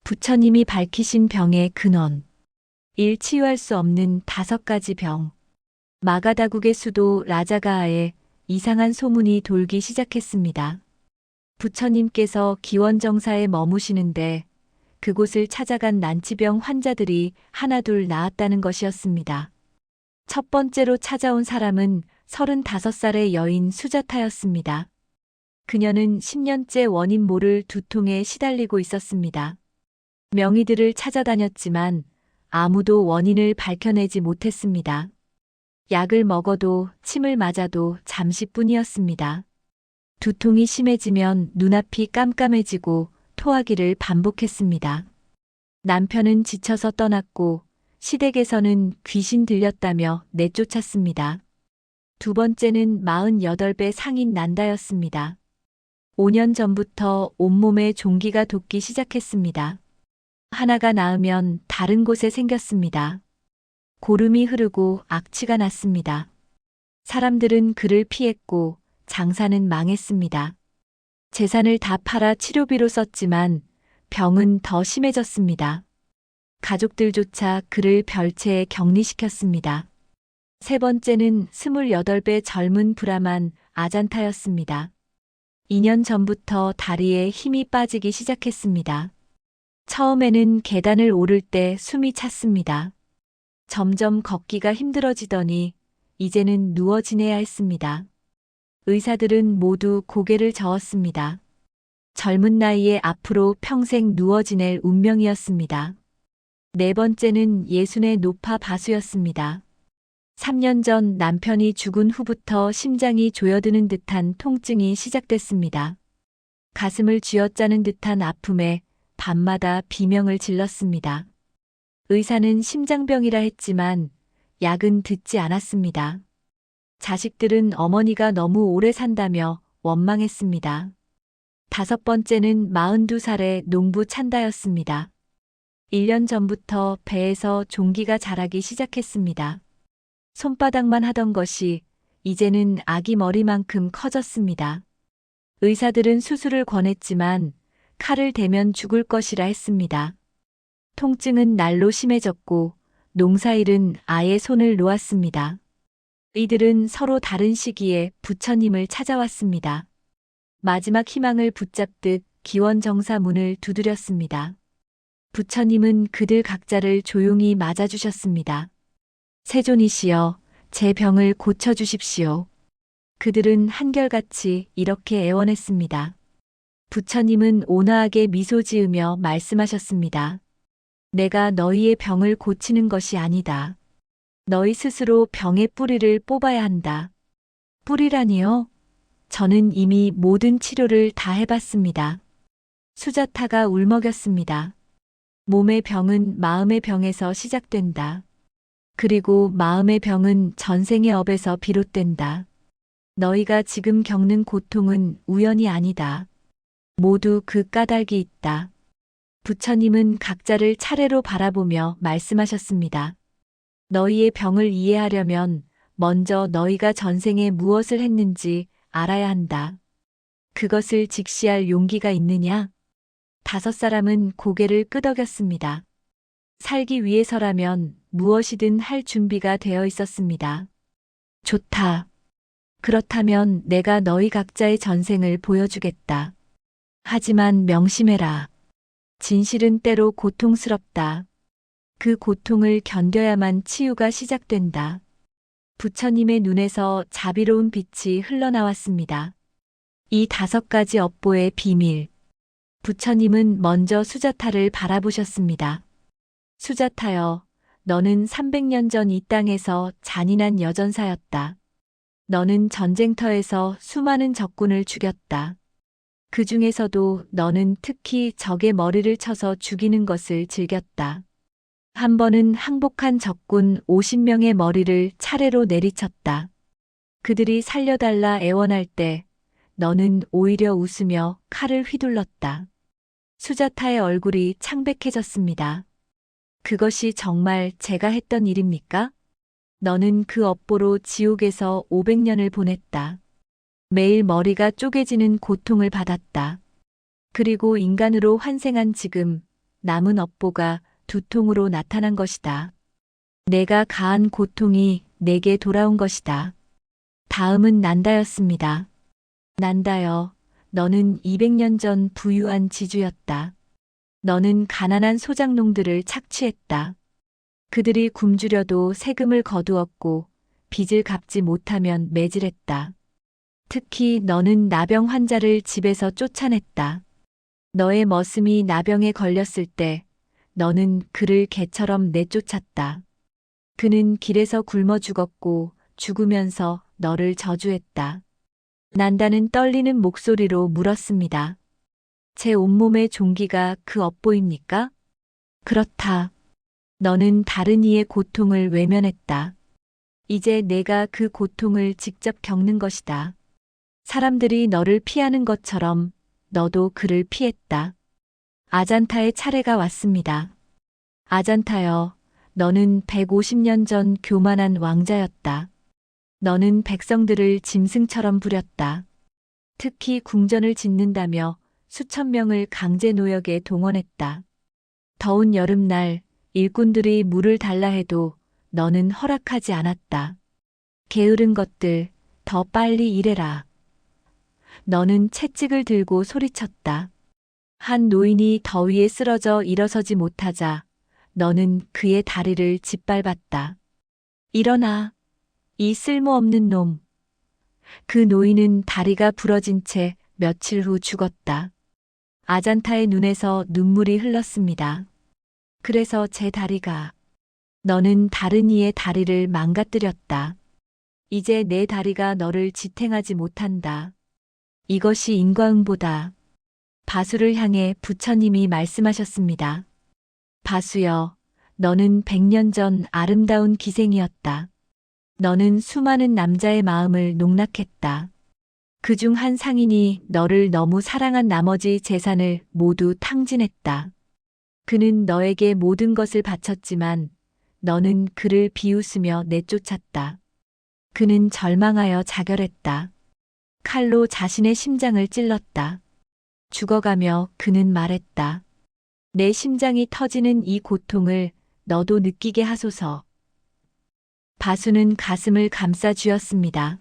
부처님이 밝히신 병의 근원. 치유할 수 없는 5가지 병. 마가다국의 수도 라자가아에 이상한 소문이 돌기 시작했습니다. 부처님께서 기원정사에 머무시는데 그곳을 찾아간 난치병 환자들이 하나둘 나았다는 것이었습니다. 첫 번째로 찾아온 사람은 35살의 여인 수자타였습니다. 그녀는 10년째 원인 모를 두통에 시달리고 있었습니다. 명의들을 찾아다녔지만 아무도 원인을 밝혀내지 못했습니다. 약을 먹어도 침을 맞아도 잠시뿐이었습니다. 두통이 심해지면 눈앞이 깜깜해지고 토하기를 반복했습니다. 남편은 지쳐서 떠났고 시댁에서는 귀신 들렸다며 내쫓았습니다. 두 번째는 48배 상인 난다였습니다. 5년 전부터 온몸에 종기가 돋기 시작했습니다. 하나가 나으면 다른 곳에 생겼습니다. 고름이 흐르고 악취가 났습니다. 사람들은 그를 피했고 장사는 망했습니다. 재산을 다 팔아 치료비로 썼지만 병은 더 심해졌습니다. 가족들조차 그를 별채에 격리시켰습니다. 세 번째는 28배 젊은 브라만 아잔타였습니다. 2년 전부터 다리에 힘이 빠지기 시작했습니다. 처음에는 계단을 오를 때 숨이 찼습니다. 점점 걷기가 힘들어지더니 이제는 누워 지내야 했습니다. 의사들은 모두 고개를 저었습니다. 젊은 나이에 앞으로 평생 누워 지낼 운명이었습니다. 네 번째는 예순의 노파 바수였습니다. 3년 전 남편이 죽은 후부터 심장이 조여드는 듯한 통증이 시작됐습니다. 가슴을 쥐어짜는 듯한 아픔에 밤마다 비명을 질렀습니다. 의사는 심장병이라 했지만 약은 듣지 않았습니다. 자식들은 어머니가 너무 오래 산다며 원망했습니다. 5번째는 42살의 농부 찬다였습니다. 1년 전부터 배에서 종기가 자라기 시작했습니다. 손바닥만 하던 것이 이제는 아기 머리만큼 커졌습니다. 의사들은 수술을 권했지만 칼을 대면 죽을 것이라 했습니다. 통증은 날로 심해졌고 농사일은 아예 손을 놓았습니다. 이들은 서로 다른 시기에 부처님을 찾아왔습니다. 마지막 희망을 붙잡듯 기원정사 문을 두드렸습니다. 부처님은 그들 각자를 조용히 맞아주셨습니다. 세존이시여, 제 병을 고쳐주십시오. 그들은 한결같이 이렇게 애원했습니다. 부처님은 온화하게 미소 지으며 말씀하셨습니다. 내가 너희의 병을 고치는 것이 아니다. 너희 스스로 병의 뿌리를 뽑아야 한다. 뿌리라니요? 저는 이미 모든 치료를 다 해봤습니다. 수자타가 울먹였습니다. 몸의 병은 마음의 병에서 시작된다. 그리고 마음의 병은 전생의 업에서 비롯된다. 너희가 지금 겪는 고통은 우연이 아니다. 모두 그 까닭이 있다. 부처님은 각자를 차례로 바라보며 말씀하셨습니다. 너희의 병을 이해하려면 먼저 너희가 전생에 무엇을 했는지 알아야 한다. 그것을 직시할 용기가 있느냐? 5사람은 고개를 끄덕였습니다. 살기 위해서라면 무엇이든 할 준비가 되어 있었습니다. 좋다. 그렇다면 내가 너희 각자의 전생을 보여주겠다. 하지만 명심해라. 진실은 때로 고통스럽다. 그 고통을 견뎌야만 치유가 시작된다. 부처님의 눈에서 자비로운 빛이 흘러나왔습니다. 이 5가지 업보의 비밀. 부처님은 먼저 수자타를 바라보셨습니다. 수자타여, 너는 300년 전 이 땅에서 잔인한 여전사였다. 너는 전쟁터에서 수많은 적군을 죽였다. 그 중에서도 너는 특히 적의 머리를 쳐서 죽이는 것을 즐겼다. 한 번은 항복한 적군 50명의 머리를 차례로 내리쳤다. 그들이 살려달라 애원할 때 너는 오히려 웃으며 칼을 휘둘렀다. 수자타의 얼굴이 창백해졌습니다. 그것이 정말 제가 했던 일입니까? 너는 그 업보로 지옥에서 500년을 보냈다. 매일 머리가 쪼개지는 고통을 받았다. 그리고 인간으로 환생한 지금 남은 업보가 두통으로 나타난 것이다. 내가 가한 고통이 내게 돌아온 것이다. 다음은 난다였습니다. 난다여, 너는 200년 전 부유한 지주였다. 너는 가난한 소작농들을 착취했다. 그들이 굶주려도 세금을 거두었고 빚을 갚지 못하면 매질했다. 특히 너는 나병 환자를 집에서 쫓아냈다. 너의 머슴이 나병에 걸렸을 때 너는 그를 개처럼 내쫓았다. 그는 길에서 굶어 죽었고 죽으면서 너를 저주했다. 난다는 떨리는 목소리로 물었습니다. 제 온몸의 종기가 그 업보입니까? 그렇다. 너는 다른 이의 고통을 외면했다. 이제 내가 그 고통을 직접 겪는 것이다. 사람들이 너를 피하는 것처럼 너도 그를 피했다. 아잔타의 차례가 왔습니다. 아잔타여, 너는 150년 전 교만한 왕자였다. 너는 백성들을 짐승처럼 부렸다. 특히 궁전을 짓는다며 수천 명을 강제 노역에 동원했다. 더운 여름날 일꾼들이 물을 달라 해도 너는 허락하지 않았다. 게으른 것들, 더 빨리 일해라. 너는 채찍을 들고 소리쳤다. 한 노인이 더위에 쓰러져 일어서지 못하자 너는 그의 다리를 짓밟았다. 일어나, 이 쓸모없는 놈. 그 노인은 다리가 부러진 채 며칠 후 죽었다. 아잔타의 눈에서 눈물이 흘렀습니다. 그래서 제 다리가, 너는 다른 이의 다리를 망가뜨렸다. 이제 내 다리가 너를 지탱하지 못한다. 이것이 인과응보다. 바수를 향해 부처님이 말씀하셨습니다. 바수여, 너는 100년 전 아름다운 기생이었다. 너는 수많은 남자의 마음을 농락했다. 그중 한 상인이 너를 너무 사랑한 나머지 재산을 모두 탕진했다. 그는 너에게 모든 것을 바쳤지만 너는 그를 비웃으며 내쫓았다. 그는 절망하여 자결했다. 칼로 자신의 심장을 찔렀다. 죽어가며 그는 말했다. 내 심장이 터지는 이 고통을 너도 느끼게 하소서. 바수는 가슴을 감싸 쥐었습니다.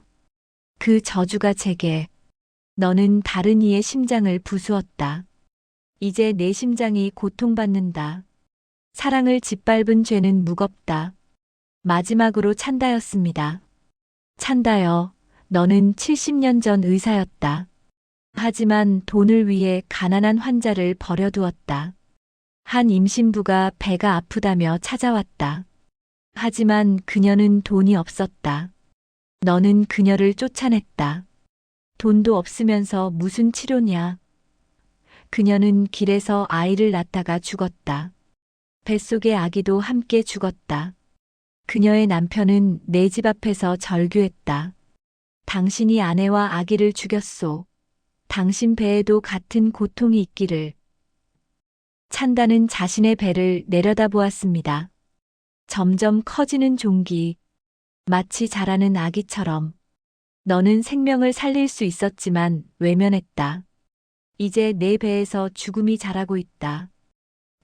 그 저주가 제게, 너는 다른 이의 심장을 부수었다. 이제 내 심장이 고통받는다. 사랑을 짓밟은 죄는 무겁다. 마지막으로 찬다였습니다. 찬다여, 너는 70년 전 의사였다. 하지만 돈을 위해 가난한 환자를 버려두었다. 한 임신부가 배가 아프다며 찾아왔다. 하지만 그녀는 돈이 없었다. 너는 그녀를 쫓아냈다. 돈도 없으면서 무슨 치료냐. 그녀는 길에서 아이를 낳다가 죽었다. 뱃속의 아기도 함께 죽었다. 그녀의 남편은 내 집 앞에서 절규했다. 당신이 아내와 아기를 죽였소. 당신 배에도 같은 고통이 있기를. 찬다는 자신의 배를 내려다보았습니다. 점점 커지는 종기, 마치 자라는 아기처럼. 너는 생명을 살릴 수 있었지만 외면했다. 이제 내 배에서 죽음이 자라고 있다.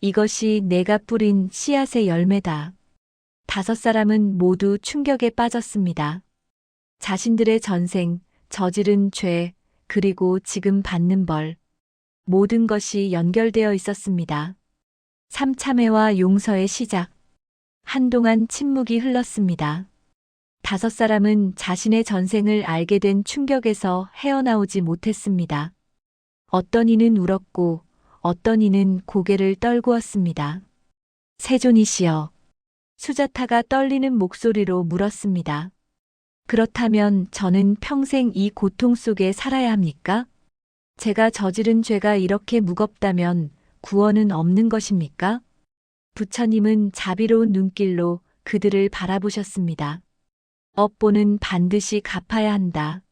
이것이 내가 뿌린 씨앗의 열매다. 5사람은 모두 충격에 빠졌습니다. 자신들의 전생, 저지른 죄, 그리고 지금 받는 벌. 모든 것이 연결되어 있었습니다. 삼참회와 용서의 시작. 한동안 침묵이 흘렀습니다. 5사람은 자신의 전생을 알게 된 충격에서 헤어나오지 못했습니다. 어떤 이는 울었고 어떤 이는 고개를 떨구었습니다. 세존이시여. 수자타가 떨리는 목소리로 물었습니다. 그렇다면 저는 평생 이 고통 속에 살아야 합니까? 제가 저지른 죄가 이렇게 무겁다면 구원은 없는 것입니까? 부처님은 자비로운 눈길로 그들을 바라보셨습니다. 업보는 반드시 갚아야 한다.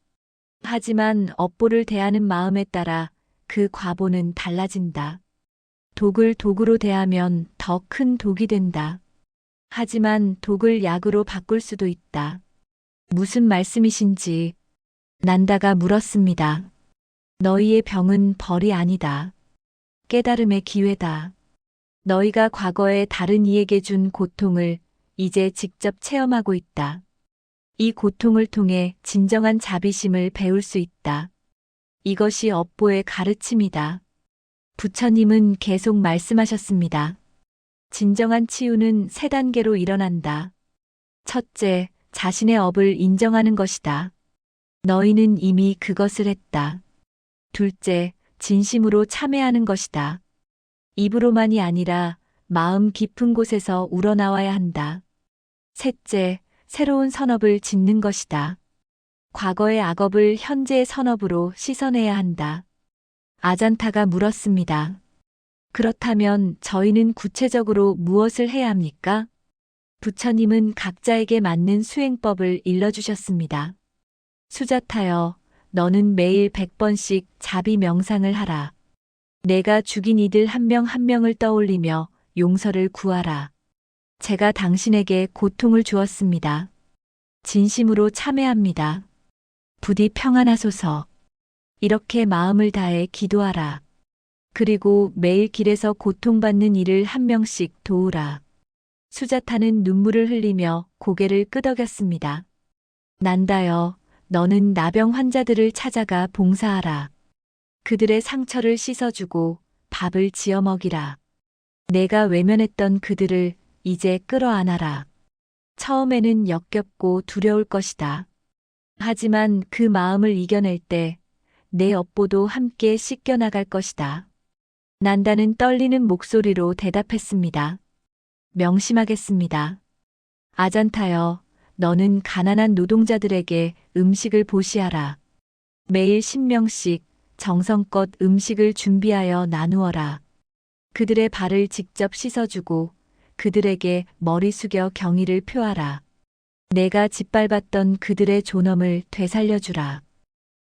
하지만 업보를 대하는 마음에 따라 그 과보는 달라진다. 독을 독으로 대하면 더 큰 독이 된다. 하지만 독을 약으로 바꿀 수도 있다. 무슨 말씀이신지 난다가 물었습니다. 너희의 병은 벌이 아니다. 깨달음의 기회다. 너희가 과거에 다른 이에게 준 고통을 이제 직접 체험하고 있다. 이 고통을 통해 진정한 자비심을 배울 수 있다. 이것이 업보의 가르침이다. 부처님은 계속 말씀하셨습니다. 진정한 치유는 세 단계로 일어난다. 첫째, 자신의 업을 인정하는 것이다. 너희는 이미 그것을 했다. 둘째, 진심으로 참회하는 것이다. 입으로만이 아니라 마음 깊은 곳에서 우러나와야 한다. 셋째, 새로운 선업을 짓는 것이다. 과거의 악업을 현재의 선업으로 씻어내야 한다. 아잔타가 물었습니다. 그렇다면 저희는 구체적으로 무엇을 해야 합니까? 부처님은 각자에게 맞는 수행법을 일러주셨습니다. 수자타여, 너는 매일 100번씩 자비 명상을 하라. 내가 죽인 이들 한 명 한 명을 떠올리며 용서를 구하라. 제가 당신에게 고통을 주었습니다. 진심으로 참회합니다. 부디 평안하소서. 이렇게 마음을 다해 기도하라. 그리고 매일 길에서 고통받는 이를 한 명씩 도우라. 수자타는 눈물을 흘리며 고개를 끄덕였습니다. 난다여, 너는 나병 환자들을 찾아가 봉사하라. 그들의 상처를 씻어주고 밥을 지어 먹이라. 내가 외면했던 그들을 이제 끌어안아라. 처음에는 역겹고 두려울 것이다. 하지만 그 마음을 이겨낼 때 내 업보도 함께 씻겨나갈 것이다. 난다는 떨리는 목소리로 대답했습니다. 명심하겠습니다. 아잔타여, 너는 가난한 노동자들에게 음식을 보시하라. 매일 10명씩 정성껏 음식을 준비하여 나누어라. 그들의 발을 직접 씻어주고 그들에게 머리 숙여 경의를 표하라. 내가 짓밟았던 그들의 존엄을 되살려주라.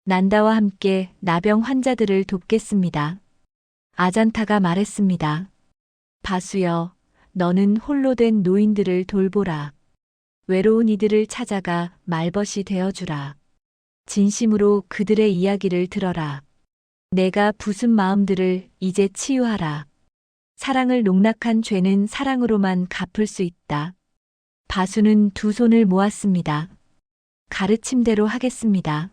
난다와 함께 나병 환자들을 돕겠습니다. 아잔타가 말했습니다. 바수여, 너는 홀로 된 노인들을 돌보라. 외로운 이들을 찾아가 말벗이 되어주라. 진심으로 그들의 이야기를 들어라. 내가 부순 마음들을 이제 치유하라. 사랑을 농락한 죄는 사랑으로만 갚을 수 있다. 바수는 두 손을 모았습니다. 가르침대로 하겠습니다.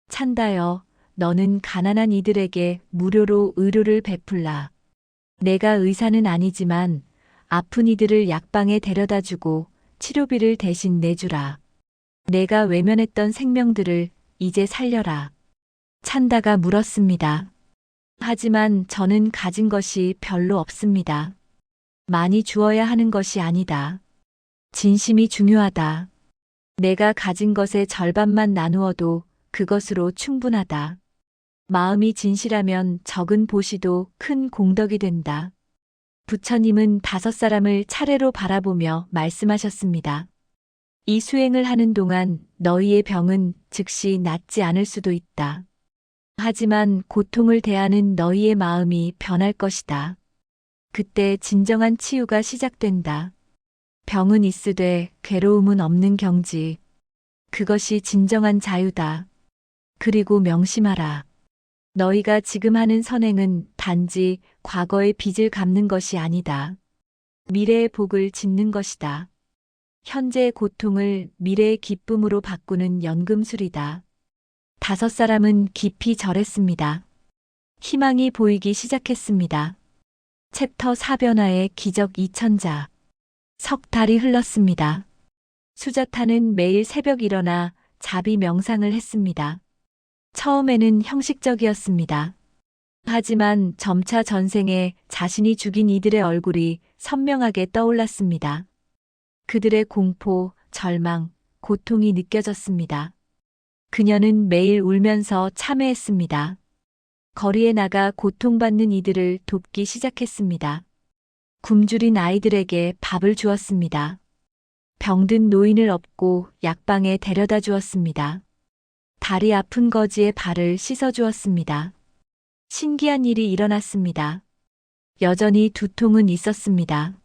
찬다여, 너는 가난한 이들에게 무료로 의료를 베풀라. 내가 의사는 아니지만 아픈 이들을 약방에 데려다주고 치료비를 대신 내주라. 내가 외면했던 생명들을 이제 살려라. 찬다가 물었습니다. 하지만 저는 가진 것이 별로 없습니다. 많이 주어야 하는 것이 아니다. 진심이 중요하다. 내가 가진 것의 절반만 나누어도 그것으로 충분하다. 마음이 진실하면 적은 보시도 큰 공덕이 된다. 부처님은 5사람을 차례로 바라보며 말씀하셨습니다. 이 수행을 하는 동안 너희의 병은 즉시 낫지 않을 수도 있다. 하지만 고통을 대하는 너희의 마음이 변할 것이다. 그때 진정한 치유가 시작된다. 병은 있으되 괴로움은 없는 경지. 그것이 진정한 자유다. 그리고 명심하라. 너희가 지금 하는 선행은 단지 과거의 빚을 갚는 것이 아니다. 미래의 복을 짓는 것이다. 현재의 고통을 미래의 기쁨으로 바꾸는 연금술이다. 5사람은 깊이 절했습니다. 희망이 보이기 시작했습니다. 챕터 4변화의 기적 2000자. 석 달이 흘렀습니다. 수자타는 매일 새벽 일어나 자비 명상을 했습니다. 처음에는 형식적이었습니다. 하지만 점차 전생에 자신이 죽인 이들의 얼굴이 선명하게 떠올랐습니다. 그들의 공포, 절망, 고통이 느껴졌습니다. 그녀는 매일 울면서 참회했습니다. 거리에 나가 고통받는 이들을 돕기 시작했습니다. 굶주린 아이들에게 밥을 주었습니다. 병든 노인을 업고 약방에 데려다 주었습니다. 다리 아픈 거지의 발을 씻어 주었습니다. 신기한 일이 일어났습니다. 여전히 두통은 있었습니다.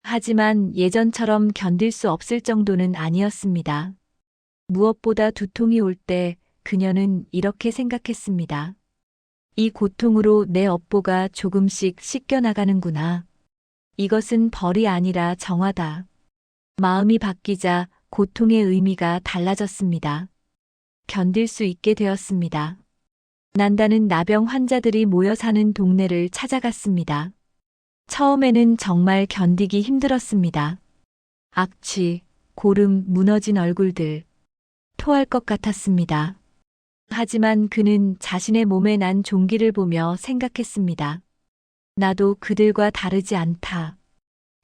하지만 예전처럼 견딜 수 없을 정도는 아니었습니다. 무엇보다 두통이 올 때 그녀는 이렇게 생각했습니다. 이 고통으로 내 업보가 조금씩 씻겨나가는구나. 이것은 벌이 아니라 정화다. 마음이 바뀌자 고통의 의미가 달라졌습니다. 견딜 수 있게 되었습니다. 난다는 나병 환자들이 모여 사는 동네를 찾아갔습니다. 처음에는 정말 견디기 힘들었습니다. 악취, 고름, 무너진 얼굴들, 토할 것 같았습니다. 하지만 그는 자신의 몸에 난 종기를 보며 생각했습니다. 나도 그들과 다르지 않다.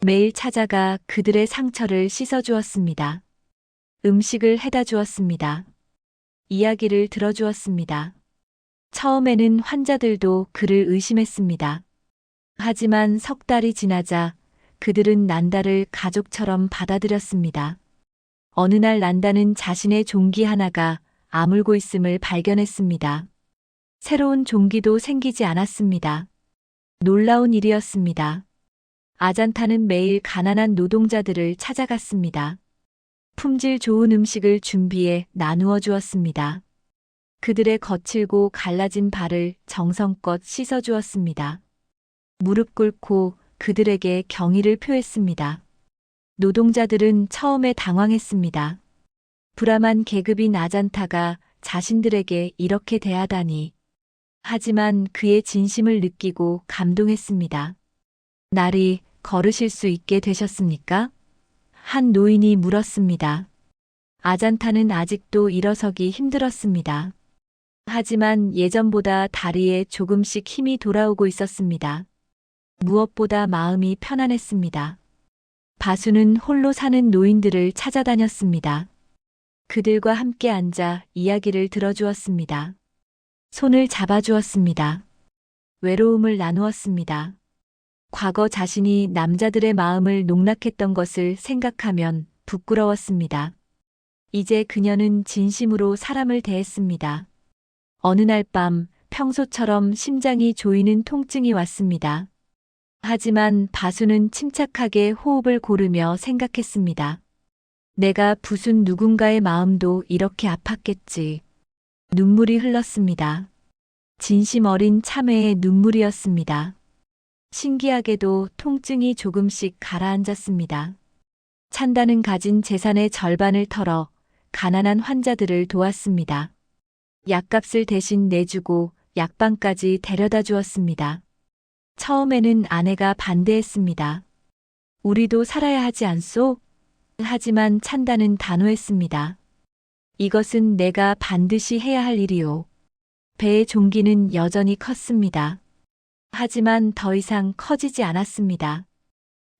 매일 찾아가 그들의 상처를 씻어주었습니다. 음식을 해다 주었습니다. 이야기를 들어주었습니다. 처음에는 환자들도 그를 의심했습니다. 하지만 석 달이 지나자 그들은 난다를 가족처럼 받아들였습니다. 어느 날 난다는 자신의 종기 하나가 아물고 있음을 발견했습니다. 새로운 종기도 생기지 않았습니다. 놀라운 일이었습니다. 아잔타는 매일 가난한 노동자들을 찾아갔습니다. 품질 좋은 음식을 준비해 나누어 주었습니다. 그들의 거칠고 갈라진 발을 정성껏 씻어 주었습니다. 무릎 꿇고 그들에게 경의를 표했습니다. 노동자들은 처음에 당황했습니다. 불암한 계급인 아잔타가 자신들에게 이렇게 대하다니. 하지만 그의 진심을 느끼고 감동했습니다. 날이 걸으실 수 있게 되셨습니까? 한 노인이 물었습니다. 아잔타는 아직도 일어서기 힘들었습니다. 하지만 예전보다 다리에 조금씩 힘이 돌아오고 있었습니다. 무엇보다 마음이 편안했습니다. 바수는 홀로 사는 노인들을 찾아다녔습니다. 그들과 함께 앉아 이야기를 들어주었습니다. 손을 잡아주었습니다. 외로움을 나누었습니다. 과거 자신이 남자들의 마음을 농락했던 것을 생각하면 부끄러웠습니다. 이제 그녀는 진심으로 사람을 대했습니다. 어느 날 밤 평소처럼 심장이 조이는 통증이 왔습니다. 하지만 바수는 침착하게 호흡을 고르며 생각했습니다. 내가 부순 누군가의 마음도 이렇게 아팠겠지. 눈물이 흘렀습니다. 진심 어린 참회의 눈물이었습니다. 신기하게도 통증이 조금씩 가라앉았습니다. 찬다는 가진 재산의 절반을 털어 가난한 환자들을 도왔습니다. 약값을 대신 내주고 약방까지 데려다 주었습니다. 처음에는 아내가 반대했습니다. 우리도 살아야 하지 않소? 하지만 찬다는 단호했습니다. 이것은 내가 반드시 해야 할 일이오. 배의 종기는 여전히 컸습니다. 하지만 더 이상 커지지 않았습니다.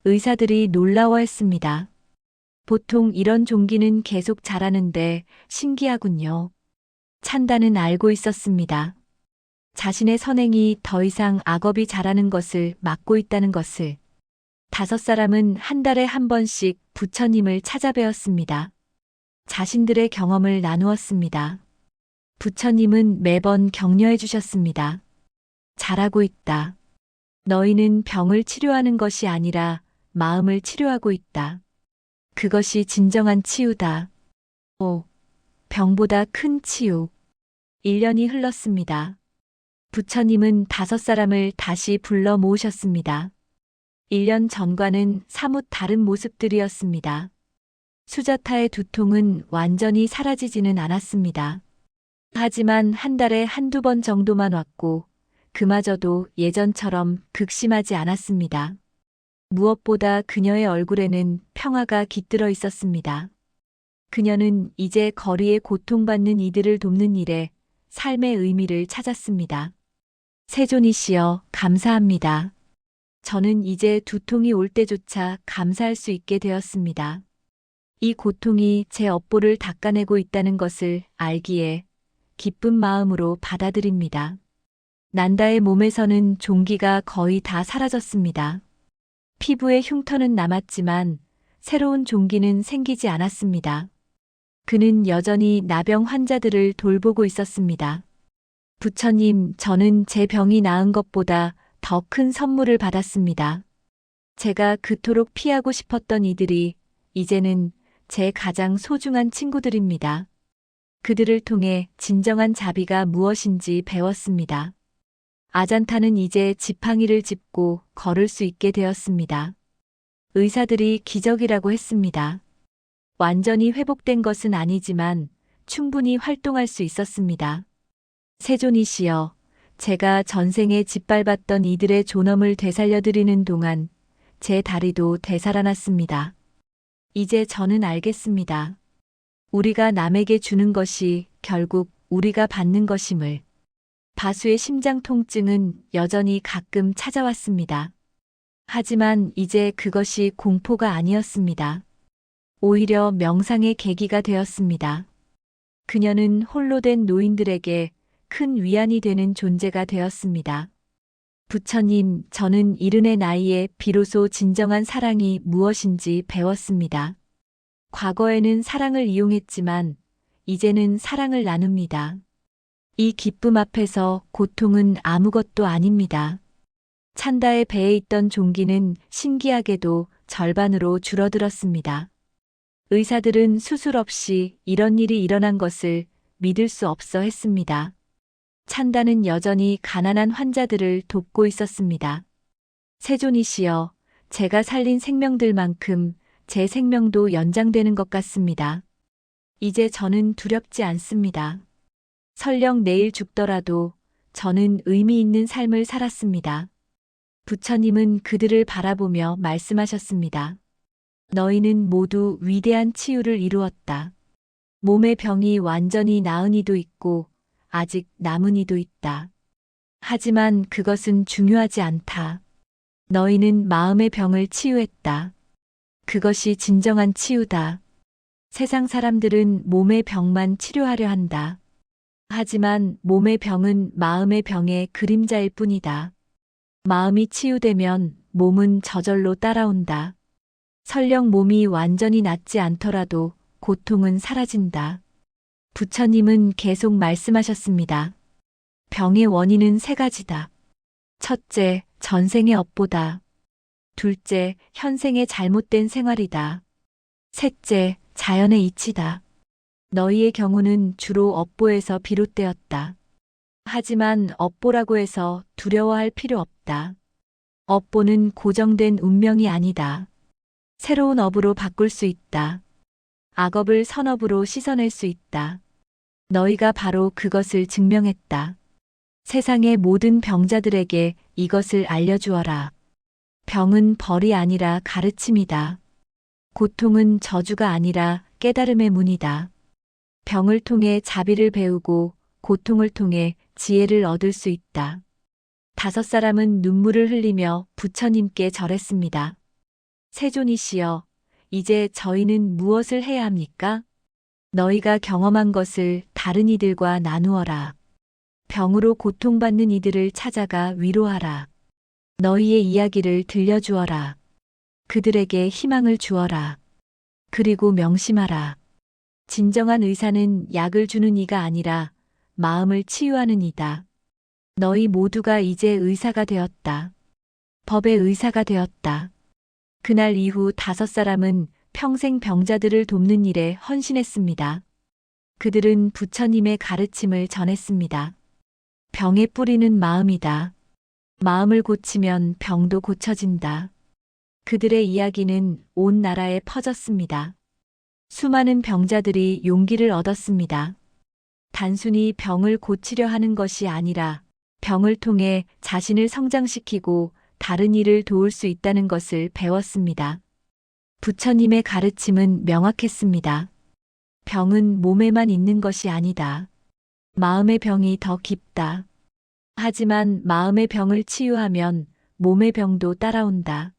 의사들이 놀라워했습니다. 보통 이런 종기는 계속 자라는데 신기하군요. 찬다는 알고 있었습니다. 자신의 선행이 더 이상 악업이 자라는 것을 막고 있다는 것을. 5사람은 한 달에 한 번씩 부처님을 찾아뵈었습니다. 자신들의 경험을 나누었습니다. 부처님은 매번 격려해 주셨습니다. 잘하고 있다. 너희는 병을 치료하는 것이 아니라 마음을 치료하고 있다. 그것이 진정한 치유다. 병보다 큰 치유. 1년이 흘렀습니다. 부처님은 5사람을 다시 불러 모으셨습니다. 1년 전과는 사뭇 다른 모습들이었습니다. 수자타의 두통은 완전히 사라지지는 않았습니다. 하지만 한 달에 한두 번 정도만 왔고 그마저도 예전처럼 극심하지 않았습니다. 무엇보다 그녀의 얼굴에는 평화가 깃들어 있었습니다. 그녀는 이제 거리에 고통받는 이들을 돕는 일에 삶의 의미를 찾았습니다. 세존이시여, 감사합니다. 저는 이제 두통이 올 때조차 감사할 수 있게 되었습니다. 이 고통이 제 업보를 닦아내고 있다는 것을 알기에 기쁜 마음으로 받아들입니다. 난다의 몸에서는 종기가 거의 다 사라졌습니다. 피부에 흉터는 남았지만 새로운 종기는 생기지 않았습니다. 그는 여전히 나병 환자들을 돌보고 있었습니다. 부처님, 저는 제 병이 나은 것보다 더 큰 선물을 받았습니다. 제가 그토록 피하고 싶었던 이들이 이제는 제 가장 소중한 친구들입니다. 그들을 통해 진정한 자비가 무엇인지 배웠습니다. 아잔타는 이제 지팡이를 짚고 걸을 수 있게 되었습니다. 의사들이 기적이라고 했습니다. 완전히 회복된 것은 아니지만 충분히 활동할 수 있었습니다. 세존이시여, 제가 전생에 짓밟았던 이들의 존엄을 되살려드리는 동안 제 다리도 되살아났습니다. 이제 저는 알겠습니다. 우리가 남에게 주는 것이 결국 우리가 받는 것임을. 바수의 심장 통증은 여전히 가끔 찾아왔습니다. 하지만 이제 그것이 공포가 아니었습니다. 오히려 명상의 계기가 되었습니다. 그녀는 홀로 된 노인들에게 큰 위안이 되는 존재가 되었습니다. 부처님, 저는 이른의 나이에 비로소 진정한 사랑이 무엇인지 배웠습니다. 과거에는 사랑을 이용했지만 이제는 사랑을 나눕니다. 이 기쁨 앞에서 고통은 아무것도 아닙니다. 찬다의 배에 있던 종기는 신기하게도 절반으로 줄어들었습니다. 의사들은 수술 없이 이런 일이 일어난 것을 믿을 수 없어 했습니다. 찬다는 여전히 가난한 환자들을 돕고 있었습니다. 세존이시여, 제가 살린 생명들만큼 제 생명도 연장되는 것 같습니다. 이제 저는 두렵지 않습니다. 설령 내일 죽더라도 저는 의미 있는 삶을 살았습니다. 부처님은 그들을 바라보며 말씀하셨습니다. 너희는 모두 위대한 치유를 이루었다. 몸의 병이 완전히 나은 이도 있고 아직 남은 이도 있다. 하지만 그것은 중요하지 않다. 너희는 마음의 병을 치유했다. 그것이 진정한 치유다. 세상 사람들은 몸의 병만 치료하려 한다. 하지만 몸의 병은 마음의 병의 그림자일 뿐이다. 마음이 치유되면 몸은 저절로 따라온다. 설령 몸이 완전히 낫지 않더라도 고통은 사라진다. 부처님은 계속 말씀하셨습니다. 병의 원인은 세 가지다. 첫째, 전생의 업보다. 둘째, 현생의 잘못된 생활이다. 셋째, 자연의 이치다. 너희의 경우는 주로 업보에서 비롯되었다. 하지만 업보라고 해서 두려워할 필요 없다. 업보는 고정된 운명이 아니다. 새로운 업으로 바꿀 수 있다. 악업을 선업으로 씻어낼 수 있다. 너희가 바로 그것을 증명했다. 세상의 모든 병자들에게 이것을 알려주어라. 병은 벌이 아니라 가르침이다. 고통은 저주가 아니라 깨달음의 문이다. 병을 통해 자비를 배우고 고통을 통해 지혜를 얻을 수 있다. 5사람은 눈물을 흘리며 부처님께 절했습니다. 세존이시여, 이제 저희는 무엇을 해야 합니까? 너희가 경험한 것을 다른 이들과 나누어라. 병으로 고통받는 이들을 찾아가 위로하라. 너희의 이야기를 들려주어라. 그들에게 희망을 주어라. 그리고 명심하라. 진정한 의사는 약을 주는 이가 아니라 마음을 치유하는 이다. 너희 모두가 이제 의사가 되었다. 법의 의사가 되었다. 그날 이후 5사람은 평생 병자들을 돕는 일에 헌신했습니다. 그들은 부처님의 가르침을 전했습니다. 병의 뿌리는 마음이다. 마음을 고치면 병도 고쳐진다. 그들의 이야기는 온 나라에 퍼졌습니다. 수많은 병자들이 용기를 얻었습니다. 단순히 병을 고치려 하는 것이 아니라 병을 통해 자신을 성장시키고 다른 이를 도울 수 있다는 것을 배웠습니다. 부처님의 가르침은 명확했습니다. 병은 몸에만 있는 것이 아니다. 마음의 병이 더 깊다. 하지만 마음의 병을 치유하면 몸의 병도 따라온다.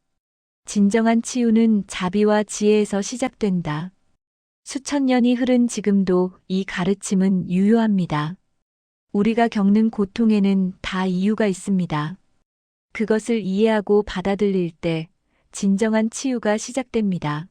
진정한 치유는 자비와 지혜에서 시작된다. 수천 년이 흐른 지금도 이 가르침은 유효합니다. 우리가 겪는 고통에는 다 이유가 있습니다. 그것을 이해하고 받아들일 때 진정한 치유가 시작됩니다.